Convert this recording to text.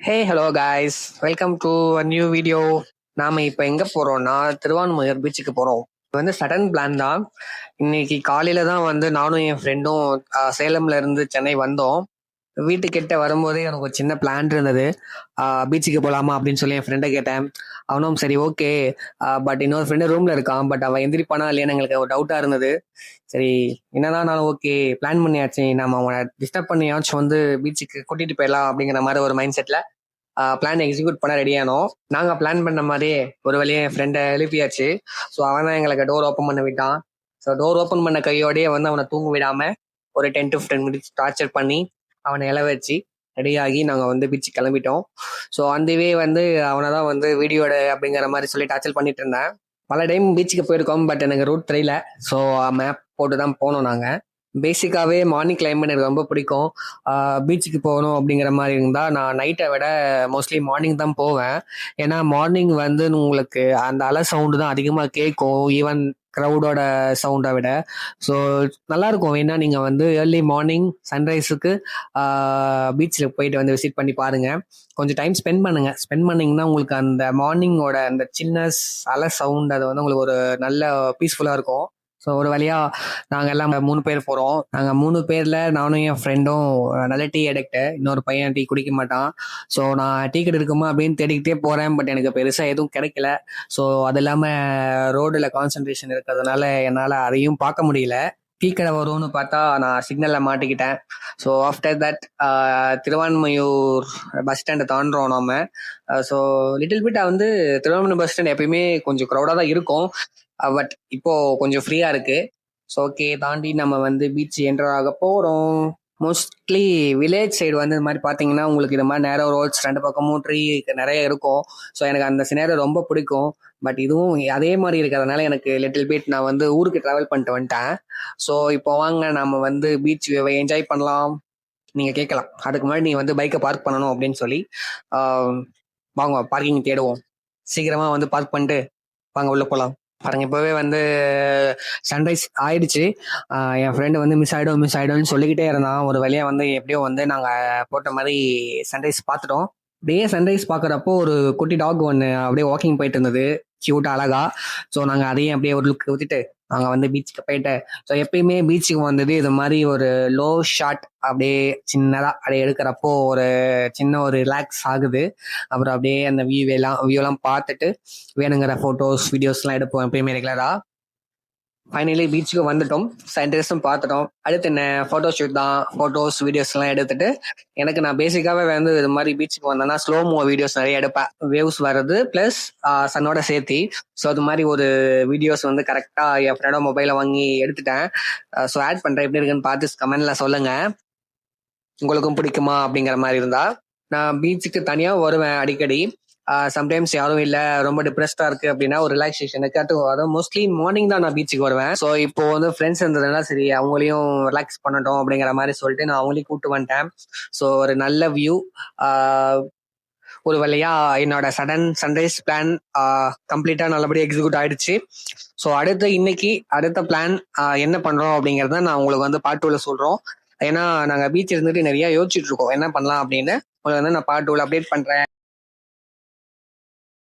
Hello guys, welcome to a new video. நாம இப்போ எங்க போறோம்னா திருவான்மையூர் பீச்சுக்கு போறோம். இது வந்து சடன் பிளான் தான். இன்னைக்கு காலையில தான் வந்து நானும் என் ஃப்ரெண்டும் சேலம்ல இருந்து சென்னை வந்தோம். வீட்டுக்கிட்ட வரும்போதே எனக்கு ஒரு சின்ன பிளான் இருந்தது. பீச்சுக்கு போலாமா அப்படின்னு சொல்லி என் ஃப்ரெண்டை கேட்டேன். அவனும் சரி ஓகே, பட் இன்னொரு ஃப்ரெண்டு ரூம்ல இருக்கான், பட் அவன் எந்திரிப்பானா இல்லையான்னு எங்களுக்கு ஒரு டவுட்டா இருந்தது. சரி, என்னதான் நானும் ஓகே பிளான் பண்ணியாச்சு, நம்ம அவனை டிஸ்டர்ப் பண்ணியாச்சும் வந்து பீச்சுக்கு கூட்டிட்டு போயிடலாம் அப்படிங்கிற மாதிரி ஒரு மைண்ட் செட்ல பிளான் எக்ஸிக்யூட் பண்ண ரெடியானோம். நாங்க பிளான் பண்ண மாதிரியே ஒரு வழியே என் ஃப்ரெண்டை எழுப்பியாச்சு. ஸோ அவன் தான் எங்களுக்கு டோர் ஓப்பன் பண்ண விட்டான். ஸோ டோர் ஓப்பன் பண்ண கையோடயே வந்து அவனை தூங்க விடாம ஒரு 10 to 15 minutes டார்ச்சர் பண்ணி அவனை இல வச்சு ரெடியாகி நாங்கள் வந்து பீச்சு கிளம்பிட்டோம். ஸோ அந்தவே வந்து அவனை தான் வந்து வீடியோட அப்படிங்கிற மாதிரி சொல்லி டார்ச்சர் பண்ணிட்டு இருந்தேன். பல டைம் பீச்சுக்கு போயிருக்கோம், பட் எனக்கு ரூட் தெரியல. ஸோ மேப் போட்டு தான் போனோம் நாங்கள். பேசிக்காவே மார்னிங் கிளைமேட் எனக்கு ரொம்ப பிடிக்கும். பீச்சுக்கு போகணும் அப்படிங்கிற மாதிரி இருந்தால் நான் நைட்டை விட மோஸ்ட்லி மார்னிங் தான் போவேன். ஏன்னா மார்னிங் வந்து உங்களுக்கு அந்த அலை சவுண்டு தான் அதிகமாக கேட்கும், ஈவன் க்ரௌடோட சவுண்டை விட. ஸோ நல்லாயிருக்கும். ஏன்னா நீங்கள் வந்து ஏர்லி மார்னிங் சன்ரைஸுக்கு பீச்சில் போயிட்டு வந்து விசிட் பண்ணி பாருங்கள். கொஞ்சம் டைம் ஸ்பெண்ட் பண்ணுங்கள். ஸ்பெண்ட் பண்ணிங்கன்னா உங்களுக்கு அந்த மார்னிங்கோட அந்த சில்னஸ் அலை சவுண்ட் அது வந்து உங்களுக்கு ஒரு நல்ல பீஸ்ஃபுல்லாக இருக்கும். ஸோ ஒரு வழியா நாங்கள் எல்லாம் 3 பேர் போகிறோம். நாங்கள் 3 பேரில் நானும் என் ஃப்ரெண்டும் நல்ல டீ அடிக்ட்டு. இன்னொரு பையன் டீ குடிக்க மாட்டான். ஸோ நான் டீ கடை இருக்குமா அப்படின்னு தேடிக்கிட்டே போகிறேன், பட் எனக்கு பெருசாக எதுவும் கிடைக்கல. ஸோ அது இல்லாமல் ரோடில் கான்சன்ட்ரேஷன் இருக்கிறதுனால என்னால் அதையும் பார்க்க முடியல. டீ கடை வரும்னு பார்த்தா நான் சிக்னலில் மாட்டிக்கிட்டேன். So after that Thiruvanmiyur bus ஸ்டாண்டை தாண்டுறோம் நம்ம. ஸோ லிட்டில் பிட் வந்து திருவான்மையூர் பஸ் ஸ்டாண்ட் எப்பயுமே கொஞ்சம் க்ரௌடாக தான் இருக்கும், பட் இப்போ கொஞ்சம் ஃப்ரீயா இருக்கு. ஸோ ஓகே, தாண்டி நம்ம வந்து பீச் என்டர் ஆக போறோம். மோஸ்ட்லி வில்லேஜ் சைடு வந்து இந்த மாதிரி பார்த்தீங்கன்னா உங்களுக்கு இந்த மாதிரி நேரோ ரோட்ஸ், 2 பக்கமும் ட்ரீ நிறைய இருக்கும். ஸோ எனக்கு அந்த சினேரியோ ரொம்ப பிடிக்கும். பட் இதுவும் அதே மாதிரி இருக்கிறதுனால எனக்கு லிட்டில் பிட் நான் வந்து ஊருக்கு ட்ராவல் பண்ணிட்டு வந்துட்டேன். ஸோ இப்போ வாங்க நம்ம வந்து பீச் வியூவை என்ஜாய் பண்ணலாம். நீங்க கேட்கலாம், அதுக்கு முன்னாடி நீ வந்து பைக்கை பார்க் பண்ணணும் அப்படின்னு சொல்லி. வாங்க பார்க்கிங் தேடுவோம். சீக்கிரமா வந்து பார்க் பண்ணிட்டு வாங்க உள்ள போகலாம். பாருங்க, இப்பவே வந்து சன்ரைஸ் ஆயிடுச்சு. என் ஃப்ரெண்டு வந்து மிஸ் ஆயிடும்னு சொல்லிக்கிட்டே இருந்தான். ஒரு வழியா வந்து எப்படியோ வந்து நாங்க போட்ட மாதிரி சன்ரைஸ் பார்த்துட்டோம். அப்படியே சன்ரைஸ் பார்க்குறப்போ ஒரு குட்டி டாக் ஒன்று அப்படியே வாக்கிங் போயிட்டு இருந்தது, கியூட்டா அழகா. ஸோ நாங்கள் அதையும் அப்படியே ஒரு லுக் ஊற்றிட்டு நாங்கள் வந்து பீச்சுக்கு போயிட்டு, ஸோ எப்பயுமே பீச்சுக்கு வந்தது இது மாதிரி ஒரு லோ ஷாட் அப்படியே சின்னதாக அப்படியே எடுக்கிறப்போ ஒரு சின்ன ஒரு ரிலாக்ஸ் ஆகுது. அப்புறம் அப்படியே அந்த வியூலாம் பார்த்துட்டு வேணுங்கிற ஃபோட்டோஸ் வீடியோஸ்லாம் எடுப்போம் எப்பயுமே ரெகுலராக. ஃபைனலி பீச்சுக்கு வந்துட்டோம், சன்ரைஸும் பார்த்துட்டோம். அடுத்து என்ன, ஃபோட்டோ ஷூட் தான். ஃபோட்டோஸ் வீடியோஸ்லாம் எடுத்துட்டு எனக்கு நான் பேசிக்காகவே வந்து இது மாதிரி பீச்சுக்கு வந்தேன்னா ஸ்லோமோ வீடியோஸ் நிறைய எடுப்பேன். வேவ்ஸ் வர்றது ப்ளஸ் சன்னோட சேர்த்தி. ஸோ அது மாதிரி ஒரு வீடியோஸ் வந்து கரெக்டாக என் ஃப்ரெண்டோட மொபைலை வாங்கி எடுத்துட்டேன். ஸோ ஆட் பண்ணுறேன், எப்படி இருக்குன்னு பார்த்து கமெண்ட்ல சொல்லுங்க, உங்களுக்கும் பிடிக்குமா அப்படிங்கிற மாதிரி இருந்தா. நான் பீச்சுக்கு தனியாக வருவேன் அடிக்கடி. சம்டைம்ஸ் யாரும் இல்லை, ரொம்ப டிப்ரெஸ்டா இருக்கு அப்படின்னா ஒரு ரிலாக்ஸேஷனுக்கு அதுவும் மோஸ்ட்லி மார்னிங் தான் நான் பீச்சுக்கு வருவேன். ஸோ இப்போ வந்து ஃப்ரெண்ட்ஸ் இருந்ததுனால சரி அவங்களையும் ரிலாக்ஸ் பண்ணட்டும் அப்படிங்கிற மாதிரி சொல்லிட்டு நான் அவங்களையும் கூப்பிட்டு வந்துட்டேன். ஸோ ஒரு நல்ல வியூ. ஒரு வழியா என்னோட சடன் சன்ரைஸ் பிளான் கம்ப்ளீட்டா நல்லபடியாக எக்ஸிக்யூட் ஆயிடுச்சு. ஸோ இன்னைக்கு அடுத்த பிளான் என்ன பண்றோம் அப்படிங்கறத நான் உங்களுக்கு வந்து பார்ட் 2ல சொல்றோம். ஏன்னா நாங்க பீச் இருந்துட்டு நிறைய யோசிச்சுட்டு இருக்கோம் என்ன பண்ணலாம் அப்படின்னு. உங்களுக்கு வந்து நான் பார்ட் 2ல அப்டேட் பண்றேன்.